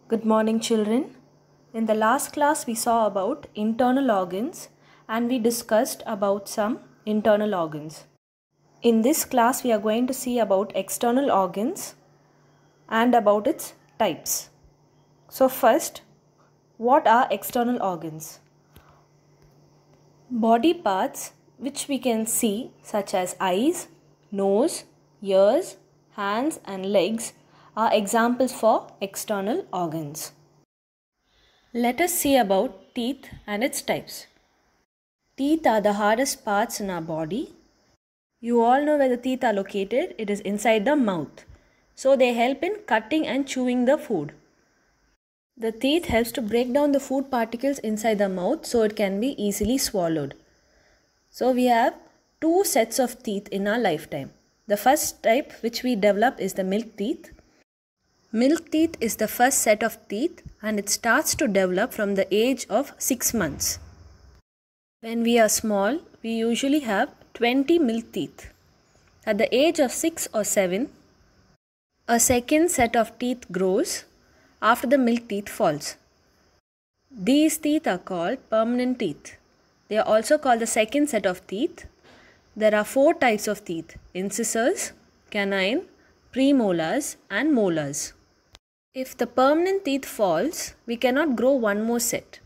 Good morning, children. In the last class, we saw about internal organs and we discussed about some internal organs. In this class, we are going to see about external organs and about its types. So first, what are external organs? Body parts which we can see, such as eyes, nose, ears, hands and legs, are examples for external organs. Let us see about teeth and its types. Teeth are the hardest parts in our body. You all know where the teeth are located. It is inside the mouth. So they help in cutting and chewing the food. The teeth helps to break down the food particles inside the mouth so it can be easily swallowed. So we have two sets of teeth in our lifetime. The first type which we develop is the milk teeth. Milk teeth is the first set of teeth and it starts to develop from the age of 6 months. When we are small, we usually have 20 milk teeth. At the age of 6 or 7, a second set of teeth grows after the milk teeth falls. These teeth are called permanent teeth. They are also called the second set of teeth. There are 4 types of teeth: incisors, canine, premolars and molars. If the permanent teeth falls, we cannot grow one more set.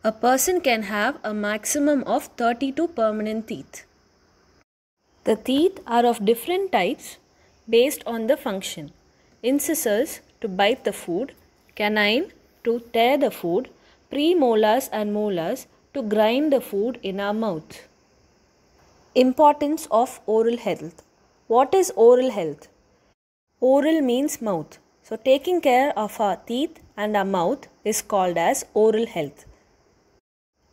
A person can have a maximum of 32 permanent teeth. The teeth are of different types based on the function. Incisors to bite the food, canine to tear the food, premolars and molars to grind the food in our mouth. Importance of oral health. What is oral health? Oral means mouth. So taking care of our teeth and our mouth is called as oral health.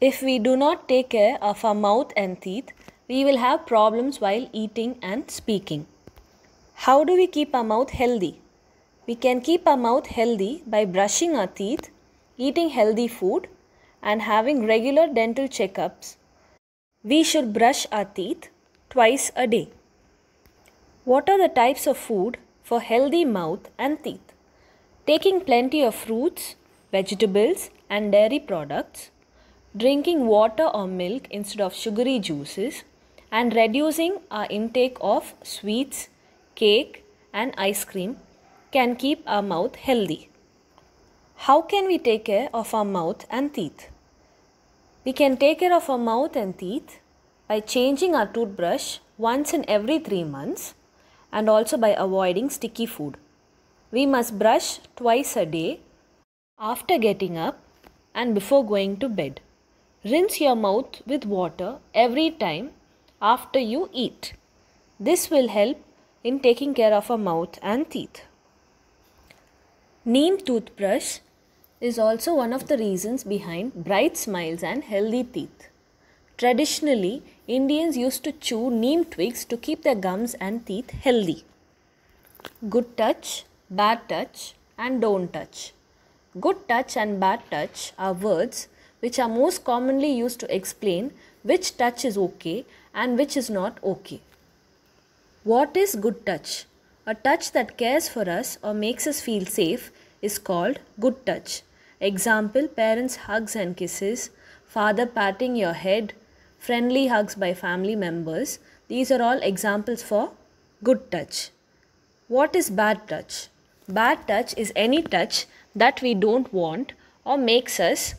If we do not take care of our mouth and teeth, we will have problems while eating and speaking. How do we keep our mouth healthy? We can keep our mouth healthy by brushing our teeth, eating healthy food, and having regular dental checkups. We should brush our teeth twice a day. What are the types of food for healthy mouth and teeth? Taking plenty of fruits, vegetables and dairy products, drinking water or milk instead of sugary juices, and reducing our intake of sweets, cake and ice cream can keep our mouth healthy. How can we take care of our mouth and teeth? We can take care of our mouth and teeth by changing our toothbrush once in every 3 months and also by avoiding sticky food. We must brush twice a day after getting up and before going to bed. Rinse your mouth with water every time after you eat. This will help in taking care of our mouth and teeth. Neem toothbrush is also one of the reasons behind bright smiles and healthy teeth. Traditionally, Indians used to chew neem twigs to keep their gums and teeth healthy. Good touch, bad touch and don't touch. Good touch and bad touch are words which are most commonly used to explain which touch is okay and which is not okay. What is good touch? A touch that cares for us or makes us feel safe is called good touch. Example: parents' hugs and kisses, father patting your head, friendly hugs by family members. These are all examples for good touch. What is bad touch? Bad touch is any touch that we don't want or makes us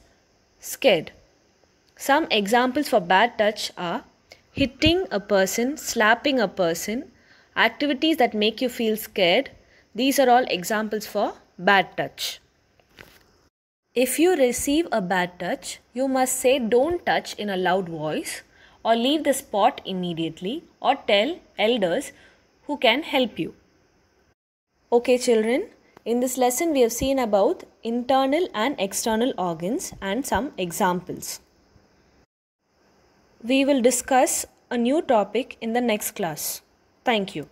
scared. Some examples for bad touch are hitting a person, slapping a person, activities that make you feel scared. These are all examples for bad touch. If you receive a bad touch, you must say "don't touch" in a loud voice or leave the spot immediately or tell elders who can help you. Okay, children, in this lesson we have seen about internal and external organs and some examples. We will discuss a new topic in the next class. Thank you.